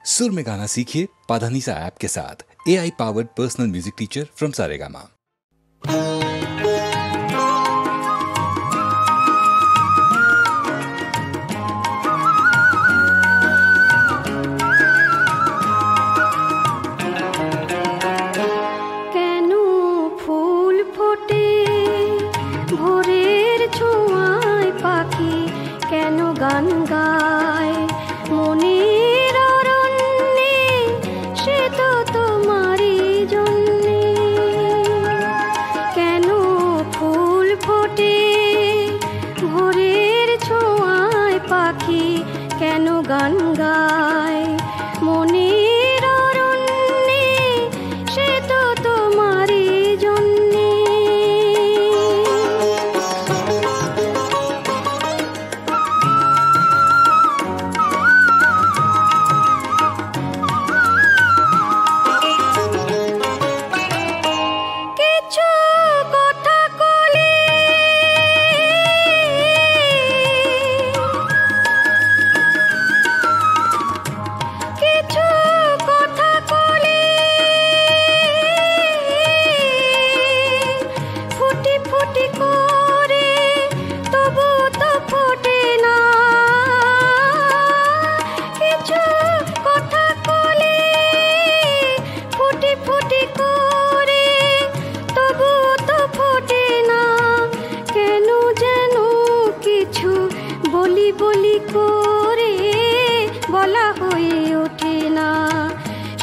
सुर में गाना सीखिए पाधानीसा ऐप के साथ। AI powered personal music teacher from Saregama. গান গায় মনের অরণ্যে, সে তো তোমারই জন্যে। কেন ফুল ফোটে ভোরের ছোঁয়ায় পাখি, কেন গান গায় মনের অরণ্যে, সে তো তোমারই জন্যে। বলি করে বলা হয়ে ওঠে না,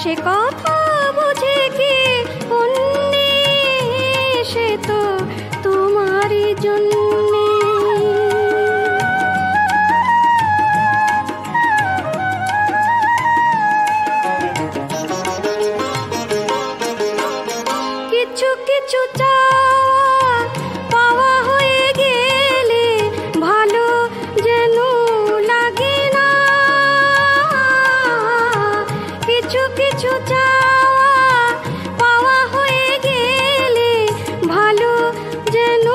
সে কথা বুঝে কি অন্যে, সে তো তোমারই জন্যে। কিছু কিছু পাওয়া হয়ে গেলে ভালো যেন লাগে না, কিছু কিছু পাওয়া হয়ে গেলে ভালো যেন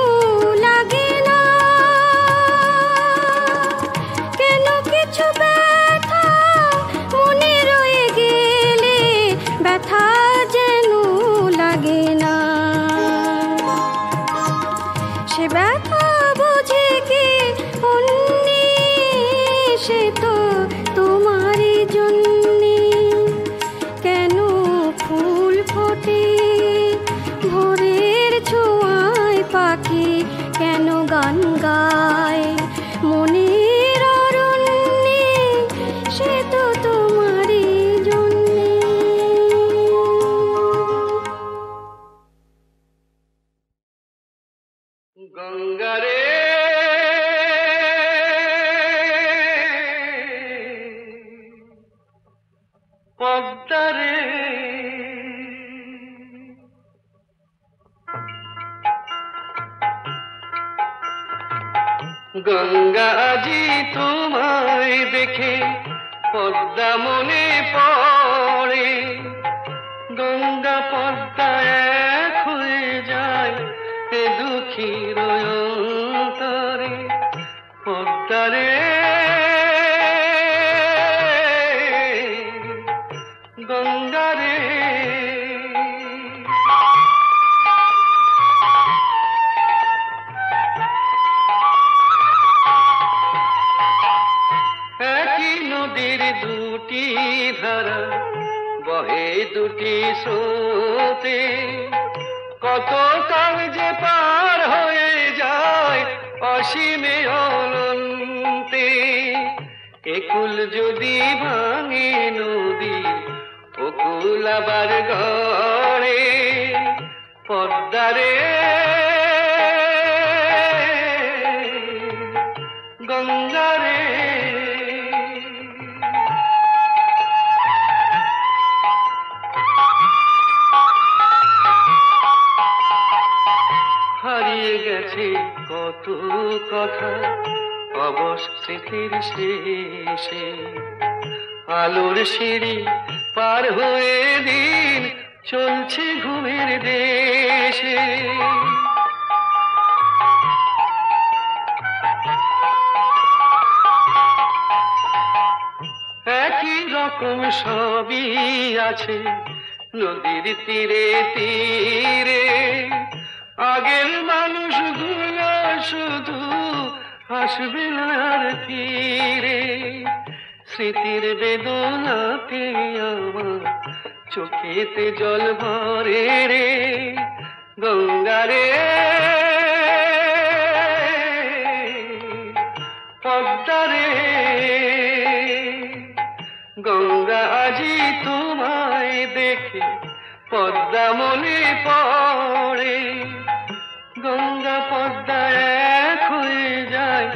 লাগে না। কেন কিছু ব্যথা মনে রয়ে গেলে ব্যথা যেন লাগে না, সে ব্যথা বুঝে কি অন্যে, সে তো তোমারই জন্যে। কেন ফুল ফোটে ভোরের ছোঁয়ায় পাখি, কেন গান গায় মনের অরণ্যে, সে তো তোমারই জন্যে। গঙ্গারে পদ্মারে গঙ্গা আজি তোমায় দেখে পদ্মা মনে পড়ে, গঙ্গা পদ্মা এক হয়ে যায় এ দুঃখীর অন্তরে। পদ্মারে গঙ্গারে একই নদীর দুটি ধারা বহে দুটি স্রোতে, কত কাল যে পার হয়ে যায় অসীমে অনন্তে। একুল যদি ভাঙে নদী ওকুল আবার গড়ে, পদ্মারে গঙ্গারে হারিয়ে গেছে কত কথা অবস্মৃতির শেষে, আলোর সিঁড়ি পার হয়ে দিন চলছে ঘুমের দেশে। একই রকম সবই আছে নদীর তীরে তীরে। আগের মানুষগুলো শুধু আসবে না আর ফিরে। স্মৃতির বেদনাতে আমার চোখেতে জল ভরে রে গঙ্গারে পদ্মারে। গঙ্গা আজি তোমায় দেখে পদ্মা মনে পড়ে। গঙ্গা পদ্মা এক হয়ে যায়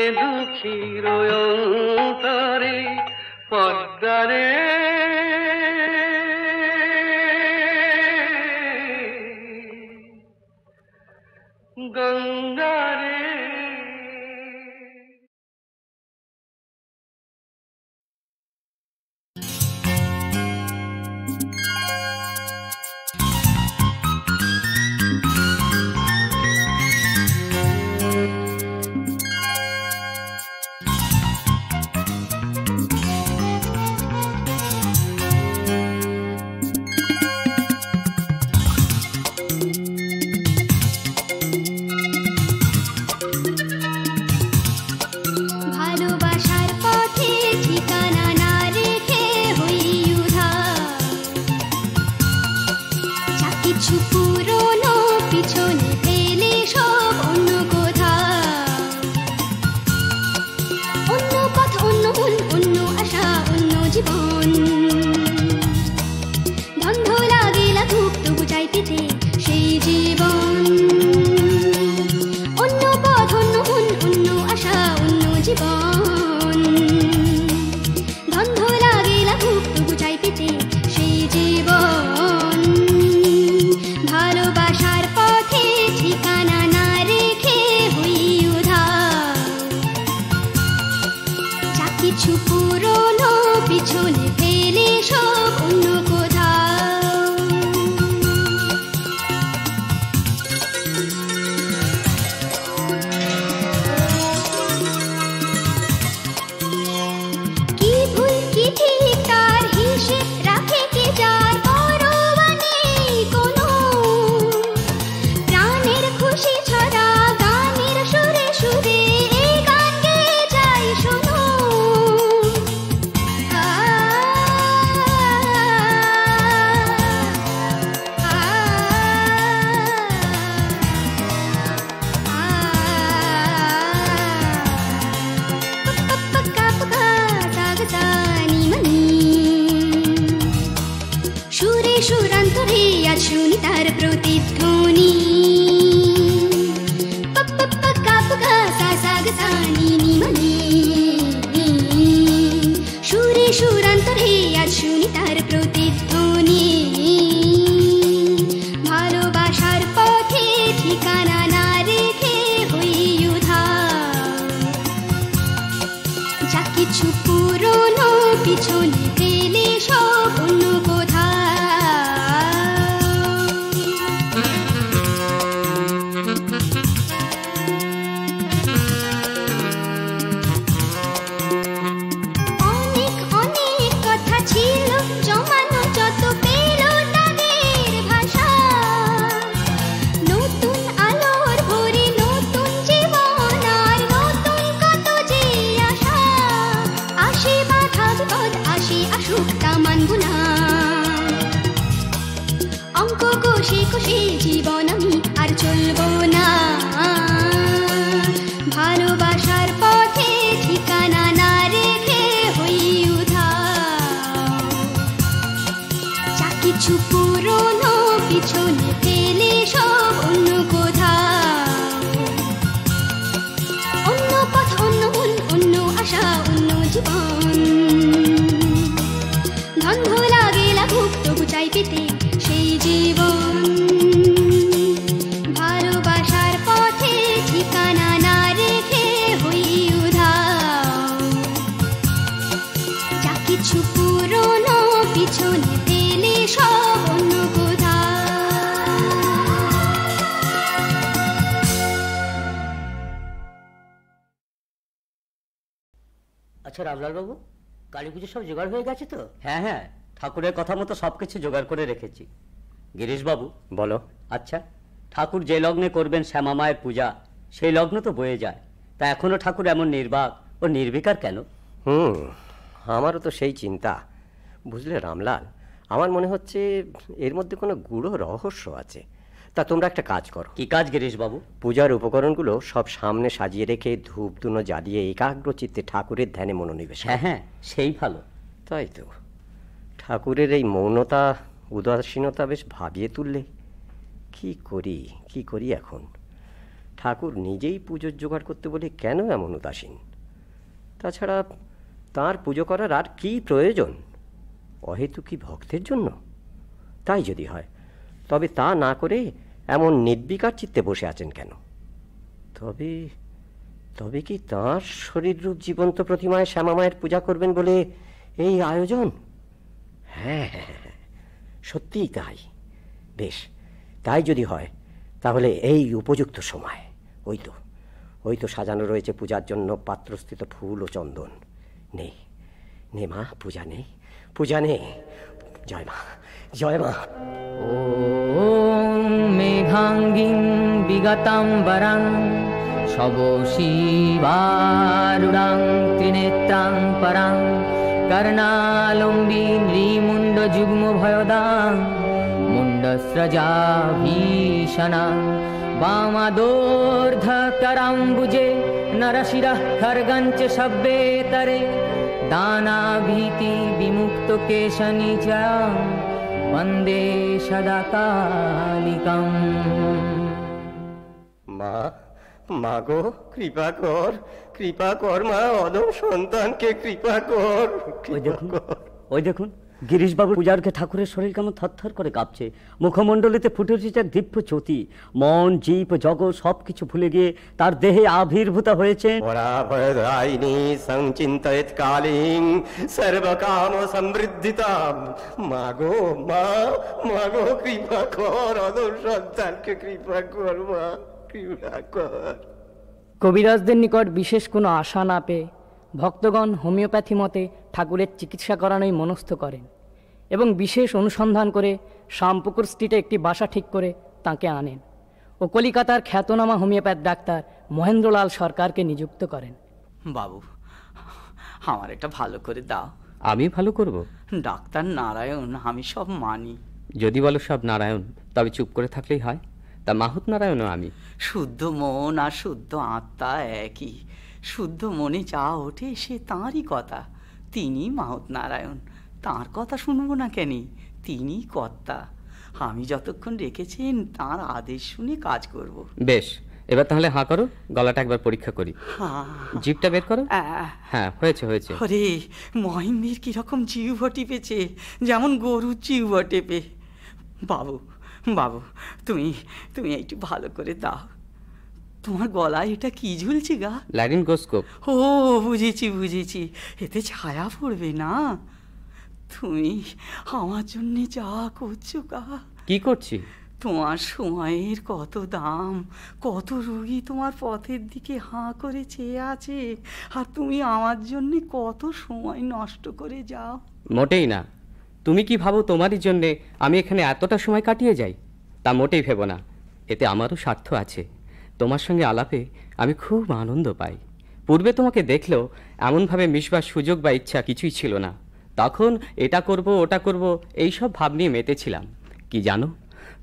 এ দুঃখীর অন্তরে পদ্মারে। গঙ্গারে আচ্ছা রামলাল বাবু, কালী পুজো সব জোগাড় হয়ে গেছে তো? হ্যাঁ হ্যাঁ, ঠাকুরের কথা মতো সবকিছু জোগাড় করে রেখেছি। গিরিশবাবু বলো। আচ্ছা, ঠাকুর যে লগ্নে করবেন শ্যামা মায়ের পূজা, সেই লগ্ন তো বয়ে যায়, তা এখনো ঠাকুর এমন নির্বাক ও নির্বিকার কেন? আমারও তো সেই চিন্তা। বুঝলে রামলাল, আমার মনে হচ্ছে এর মধ্যে কোনো গূঢ় রহস্য আছে। তা তোমরা একটা কাজ করো। কি কাজ গিরিশবাবু? পূজার উপকরণগুলো সব সামনে সাজিয়ে রেখে ধূপ ধুনো জ্বালিয়ে একাগ্র চিত্তে ঠাকুরের ধ্যানে মনোনিবেশ। হ্যাঁ হ্যাঁ, সেই ভালো। তাই তো, ঠাকুরের এই মৌনতা উদাসীনতা বেশ ভাবিয়ে তুললে। কি করি এখন? ঠাকুর নিজেই পুজোর জোগাড় করতে বলে কেন এমন উদাসীন? তাছাড়া তার পুজো করার আর কি প্রয়োজন? অহেতুকি ভক্তের জন্য? তাই যদি হয়, তবে তা না করে এমন নির্বিকার চিত্তে বসে আছেন কেন? তবে কি তাঁর শরীররূপ জীবন্ত প্রতিমায় শ্যামামায়ের পূজা করবেন বলে এই আয়োজন? হ্যাঁ, সত্যিই তাই। বেশ, তাই যদি হয় তাহলে এই উপযুক্ত সময়। ওই তো সাজানো রয়েছে পূজার জন্য পাত্রস্থিত ফুল ও চন্দন। নে মা, পূজা নে। জয় মা, জয় মা। ওম মেঘাঙ্গিং বিগতাম্বরং শবশিবারুঢ়ং ত্রিনেত্রাং পরাং কর্ণালম্বী নৃমুণ্ডযুগ্মভয়দাং মুণ্ডস্রজা ভীষণাং বামাদোর্ধকরাম্বুজে নরশিরঃ খর্গঞ্চ শব্বেতরে দানাভীতি বিমুক্ত কেশনিচয়ং বন্দে সদা কালিকম। মা গো, কৃপা কর মা, অদম সন্তানকে কৃপা কর। ওই দেখুন গিরিশবাবু পূজারকে ঠাকুরের শরীর কেমন থরথর করে কাঁপছে। মুখমণ্ডলিতে ফুটে উঠেছে এক দিব্য জ্যোতি। মন, জীব, জগৎ সবকিছু ভুলে গিয়ে তার দেহে আবির্ভূত হয়েছে। সংচিন্তয়েৎ কালীং সর্বকাম সমৃদ্ধিতাম। মাগো, কৃপা কর, অদম সন্তানকে কৃপা কর মা, কৃপা কর। কবিরাজদের নিকট বিশেষ কোনো আশা না পেয়ে ভক্তগণ হোমিওপ্যাথি মতে ঠাকুরের চিকিৎসা করানোই মনস্থ করেন এবং বিশেষ অনুসন্ধান করে শ্যামপুকুর স্ট্রিটে একটি বাসা ঠিক করে তাঁকে আনেন ও কলিকাতার খ্যাতনামা হোমিওপ্যাথ ডাক্তার মহেন্দ্রলাল সরকারকে নিযুক্ত করেন। বাবু, আমার এটা ভালো করে দাও। আমি ভালো করব? ডাক্তার নারায়ণ, আমি সব মানি। যদি বলো সব নারায়ণ, তবে চুপ করে থাকলেই হয়? তা মাহুত নারায়ণও আমি। শুদ্ধ মন আর শুদ্ধ আত্মা একই। শুদ্ধ মনে যা ওঠে সে তাঁরই কথা। তিনি মাহুত নারায়ণ, তাঁর কথা শুনবো না কেন? তিনি কর্তা। আমি যতক্ষণ রেখেছেন তাঁর আদেশ শুনে কাজ করব। বেশ, এবার তাহলে হাঁ করো, গলাটা একবার পরীক্ষা করি। জিভটা বের করো। হ্যাঁ, হয়েছে। আরে মহেন্দ্রের কিরকম জিহ্ব টিপেছে, যেমন গরুর জিহ্ব টেপে। বাবু, তুমি একটু ভালো করে দাও। তোমার গলায় এটা কি ঝুলছে গা? ল্যারিঙ্গোস্কোপ। ও, বুঝেছি। এতে ছায়া পড়বে না। তুমি আমার জন্য যা করছো গা। কি করছি? তোমার সময়ের কত দাম, কত রোগী তোমার পথের দিকে হাঁ করে চেয়ে আছে, আর তুমি আমার জন্য কত সময় নষ্ট করে যাও। মোটেই না। তুমি কি ভাবো তোমারই জন্যে আমি এখানে এতটা সময় কাটিয়ে যাই? তা মোটেই ভেবো না। এতে আমারও স্বার্থ আছে। তোমার সঙ্গে আলাপে আমি খুব আনন্দ পাই। পূর্বে তোমাকে দেখলেও এমনভাবে মিশবার সুযোগ বা ইচ্ছা কিছুই ছিল না। তখন এটা করব ওটা করব এইসব ভাব নিয়ে মেতেছিলাম। কি জানো,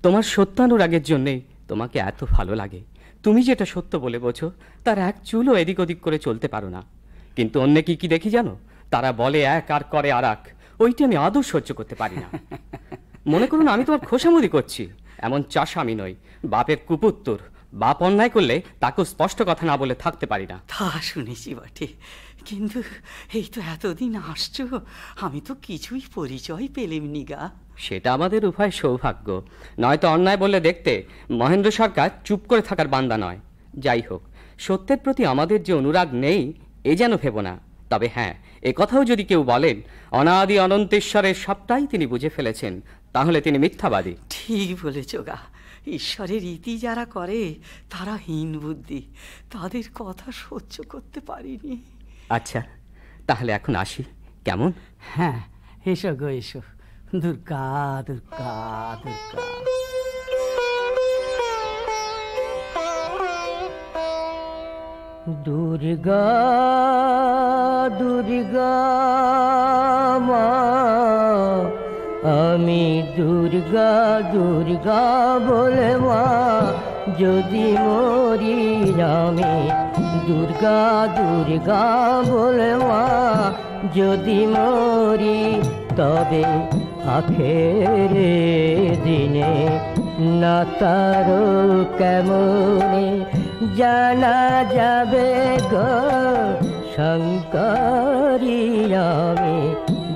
তোমার সত্যানুরাগের জন্যেই তোমাকে এত ভালো লাগে। তুমি যেটা সত্য বলে বোঝো তার এক চুলও এদিক ওদিক করে চলতে পারো না। কিন্তু অন্য কি দেখি জানো, তারা বলে এক আর করে আর এক। ওইটা আমি আদৌ সহ্য করতে পারি না। মনে করুন আমি তোমার খোসামুদি করছি, এমন চাষা আমি নই। বাপের কুপুত্তর, বাপ অন্যায় করলে তাকেও স্পষ্ট কথা না বলে থাকতে পারি না। তা শুনেছি বটে, কিন্তু এই তো এতদিন আসছো, আমি তো কিছুই পরিচয় পেলেমনি গা। সেটা আমাদের উভয় সৌভাগ্য। নয়তো অন্যায় বললে দেখতে মহেন্দ্র সরকার চুপ করে থাকার বান্দা নয়। যাই হোক, সত্যের প্রতি আমাদের যে অনুরাগ নেই এ যেন ভেবো না। তবে হ্যাঁ, এ কথাও যদি কেউ বলেন অনাদি অনন্তেশ্বরের সবটাই তিনি বুঝে ফেলেছেন, তাহলে তিনি মিথ্যাবাদী। ঠিক বলেছ গা। ঈশ্বরের রীতি যারা করে তারা হীন বুদ্ধি, তাদের কথা সহ্য করতে পারিনি। আচ্ছা, তাহলে এখন আসি। কেমন? হ্যাঁ, এসো গো এসো। দুর্গা দুর্গা দুর্গা। দুর্গা দুর্গা মা, আমি দুর্গা দুর্গা বলে মা যদি মরি, আমি দুর্গা দুর্গা বলে মা যদি মরি, তবে আখেরে দিনে না তারো কেমনে জানা যাবে গো শঙ্করী, আমি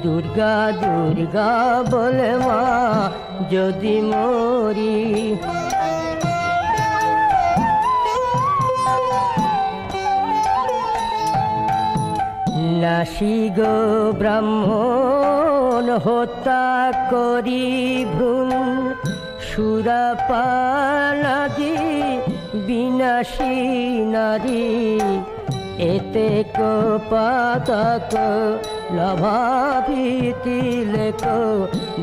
দুর্গা দুর্গা বলে মা যদি মরি। নাসি গো ব্রাহ্মণ হত্যা করি ভ্রূণ, সুরাপানাদি বিনাশী নারী, এতে পাতক লাভাভীতি লেখ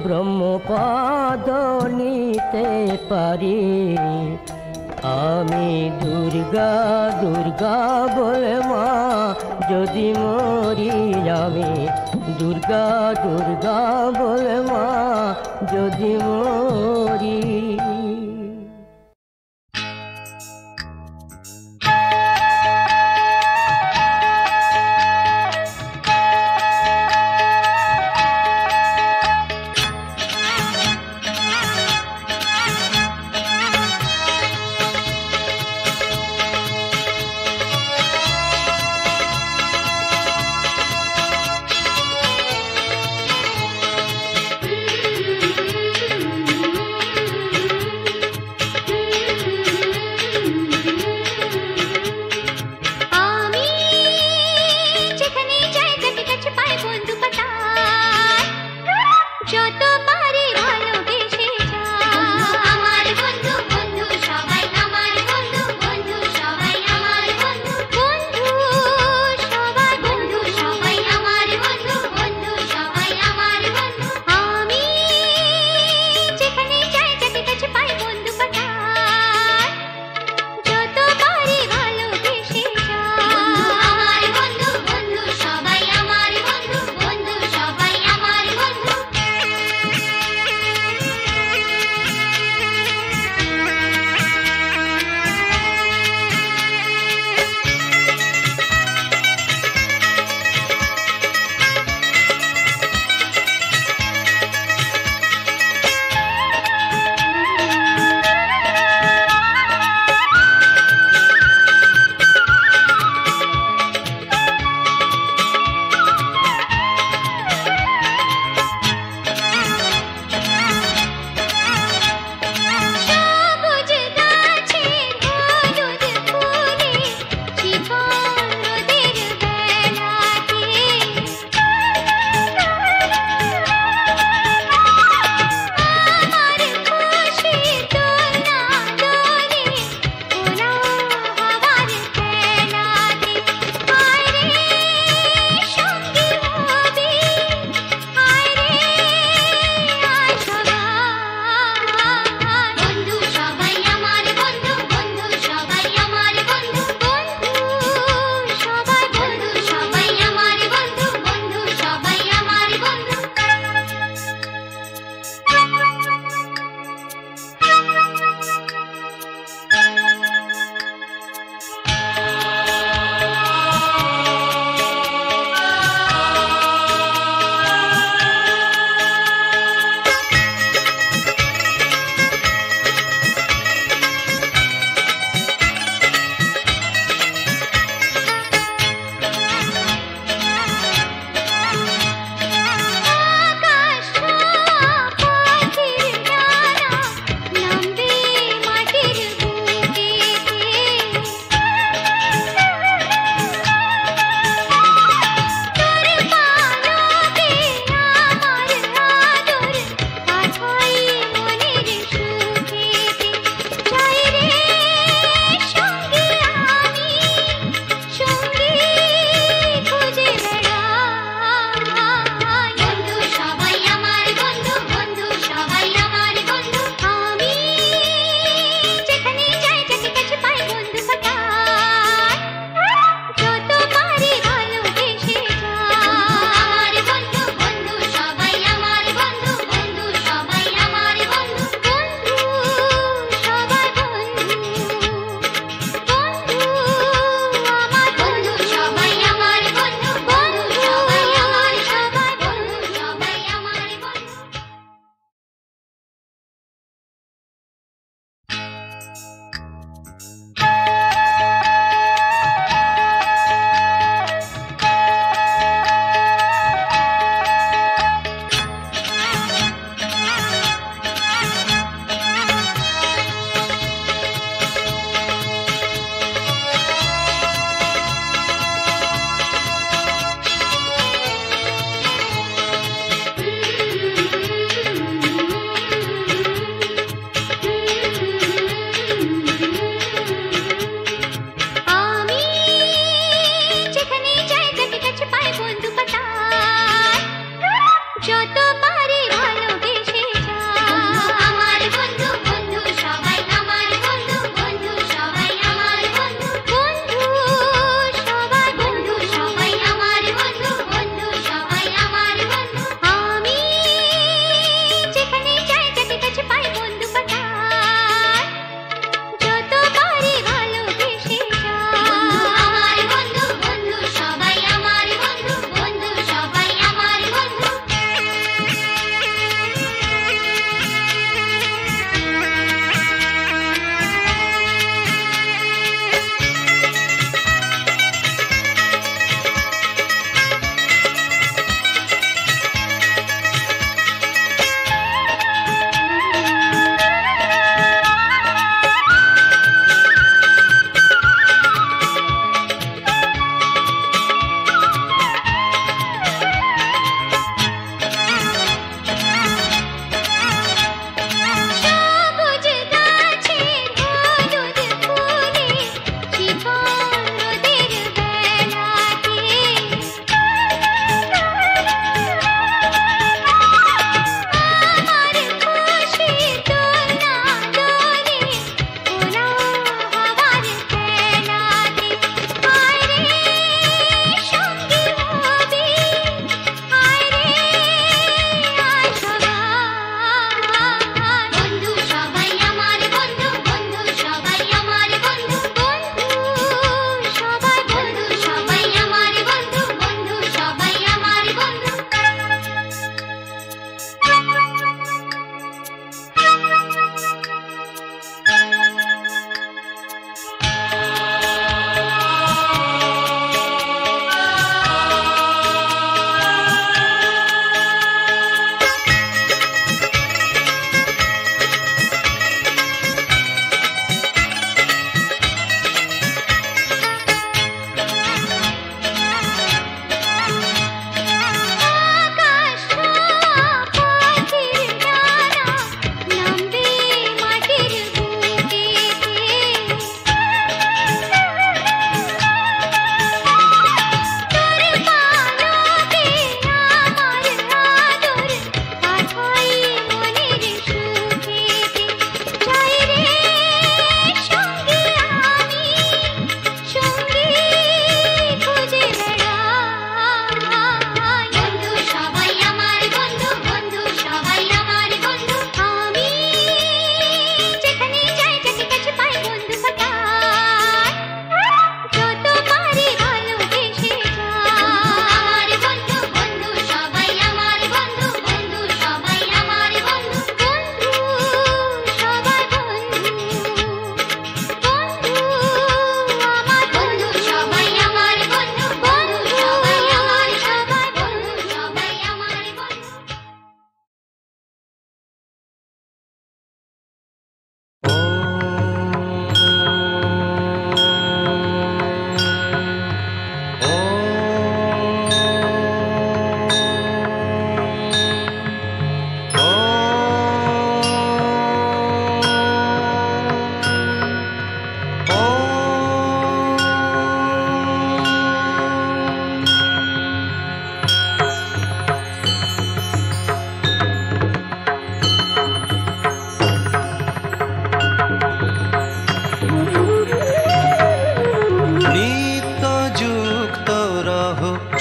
ব্রহ্মপদ নিতে পারি। আমি দুর্গা দুর্গা বলে মা যদি মরি, আমি দুর্গা দুর্গা বলে মা যদি মরি।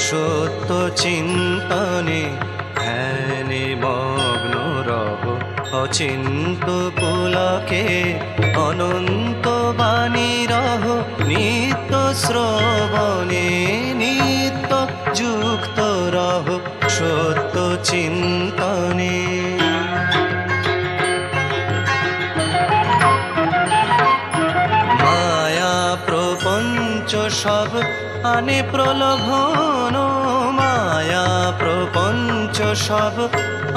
সত্য চিন্তনে ধ্যানে মগ্ন রহ অচিন্ত পুলকে অনন্ত বাণী রহ নিত্য শ্রবণে নিত্য যুক্ত রহ সত্য চিন্তনে। মায়া প্রপঞ্চ সব আনে প্রলোভন, মায়া প্রপঞ্চ সব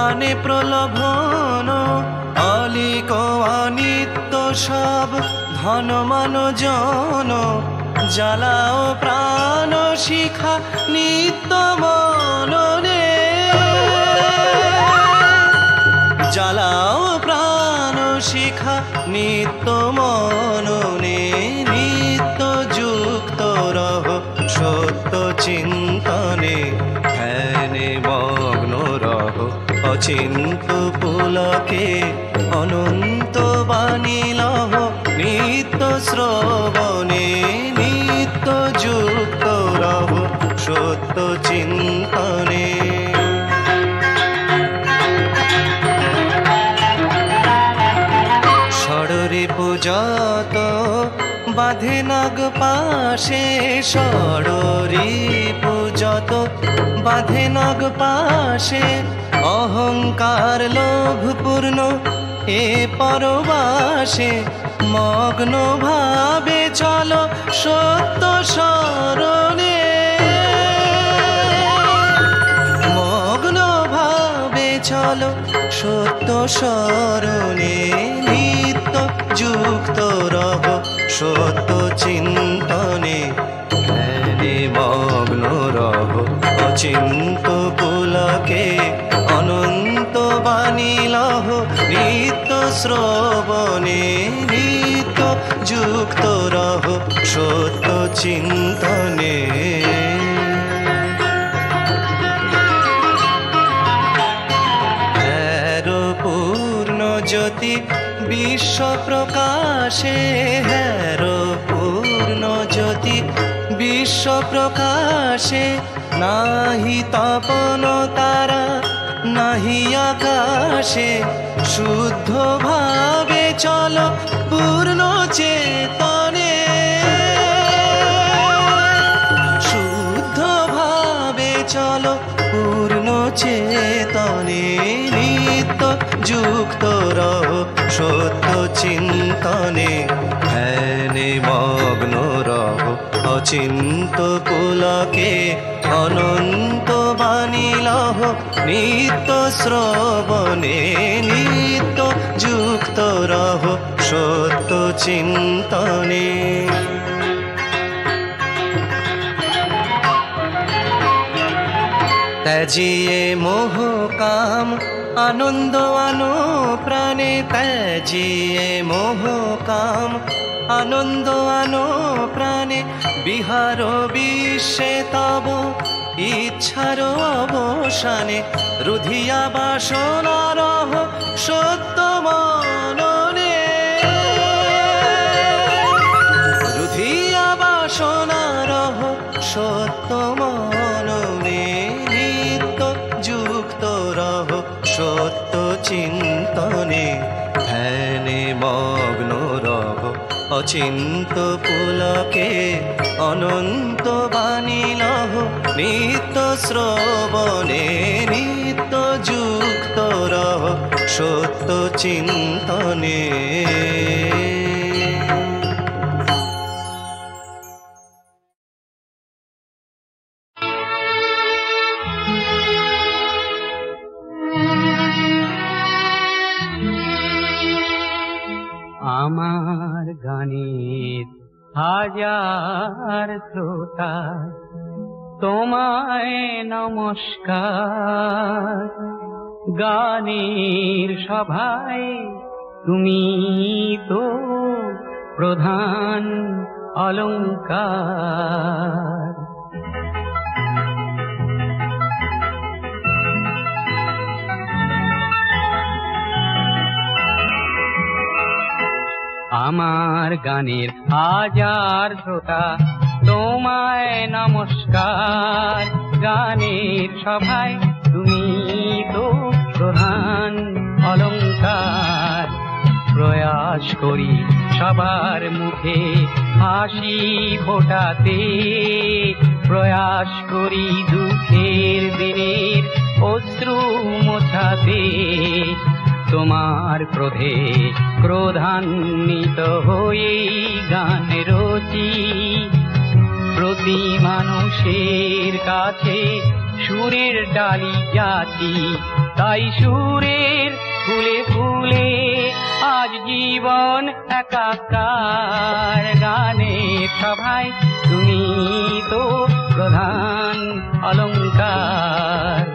আনে প্রলোভন, অলিক অনিত্য সব ধন মান জন, জ্বালাও প্রাণ শিখা নিত্য মননে, জ্বালাও প্রাণ শিখা নিত্য মননে, নিত্য যুক্ত রহ সত্য চিন্তনে ধ্যানে মগ্ন রহ অচিন্ত পুলকে অনন্ত বাণী লহ নিত্য শ্রবণে নিত্য যুক্ত রহ সত্য চিন্তনে। ষড়রে পূজত বাঁধে নাগ পাশে, ষড়রে পূজত বাঁধে নাগ পাশে, অহংকার লোভ পূর্ণ এ পরবাসে, মগ্ন ভাবে চলো সত্য শরণে, মগ্ন ভাবে চলো সত্য শরণে, নিত্য যুক্ত রহ সত্য চিন্তনে, ধ্যানে মগ্ন রহ অচিন্ত পুলকে অনন্ত বাণী লহ নিত্য শ্রবণে নিত্য যুক্ত রহ সত্য চিন্তনে। পূর্ণ জ্যোতি বিশ্ব প্রকাশে, হের পূর্ণ জ্যোতি বিশ্ব প্রকাশে, নাহি তপন তারা নাহি আকাশে, শুদ্ধ ভাবে চলো পূর্ণ চেতনে, শুদ্ধ ভাবে চলো পূর্ণ চেতনে, নিত্য যুক্ত রহ সত্য চিন্তনে, ধ্যানে মগ্ন রহ অচিন্ত পুলকে অনন্ত বাণী লহ নিত্য শ্রবণে নিত্য যুক্ত রহ সত্য চিন্তনে। ত্যাজিয়ে মোহ কাম আনন্দ আনো প্রাণে, ত্যাজিয়ে মোহ কাম আনন্দ আনো প্রাণে, বিহার বিশ্বে তব ইচ্ছার অবসানে, রুধিয়া বাসনা রহ সত্য মননে, রুধিয়া বাসনা রহ সত্য মননে, নিত্য যুক্ত রহ সত্য চিন্তনে, ধ্যানে মগ্ন রহ অচিন্ত পুলকে অনন্ত বাণী লহ নিত্য শ্রবণে নিত্য যুক্ত রহ সত্য চিন্তনে। আমার গানের হাজার শ্রোতা তোমায় নমস্কার, গানের সভায় তুমি তো প্রধান অলংকার। আমার গানের হাজার শ্রোতা তোমায় নমস্কার, গানের সভায় তুমি তো প্রধান অলংকার। প্রয়াস করি সবার মুখে হাসি ফোটাতে, প্রয়াস করি দুঃখের দিনের অশ্রু মোছাতে, তোমার ক্রোধে ক্রোধান্বিত হয়ে গান রচি, প্রতি মানুষের কাছে সুরের ডালি যাচি, তাই সুরের ফুলে ফুলে আজ জীবন একাকার। গানের সভায় তুমি তো প্রধান অলংকার।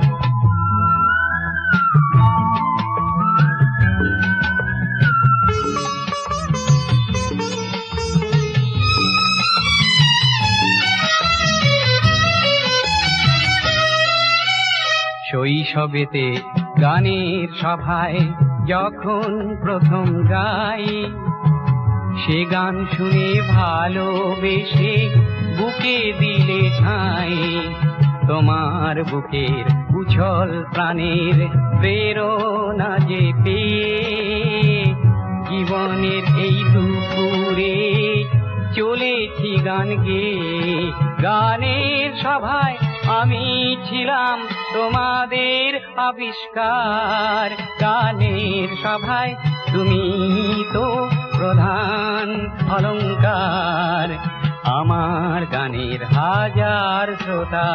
শৈশবেতে গানের সভায় যখন প্রথম গাই, সে গান শুনে ভালোবেসে বুকে দিলে ঠাঁই। তোমার বুকের উছল প্রাণের প্রেরণা যে পেয়ে জীবনের এই দুপুরে চলেছি গান গেয়ে। গানের সভায় আমি ছিলাম তোমাদের আবিষ্কার, গানের সভায় তুমি তো প্রধান অলংকার। আমার গানের হাজার শ্রোতা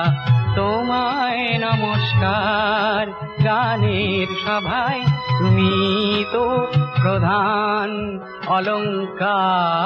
তোমায় নমস্কার, গানের সভায় তুমি তো প্রধান অলংকার।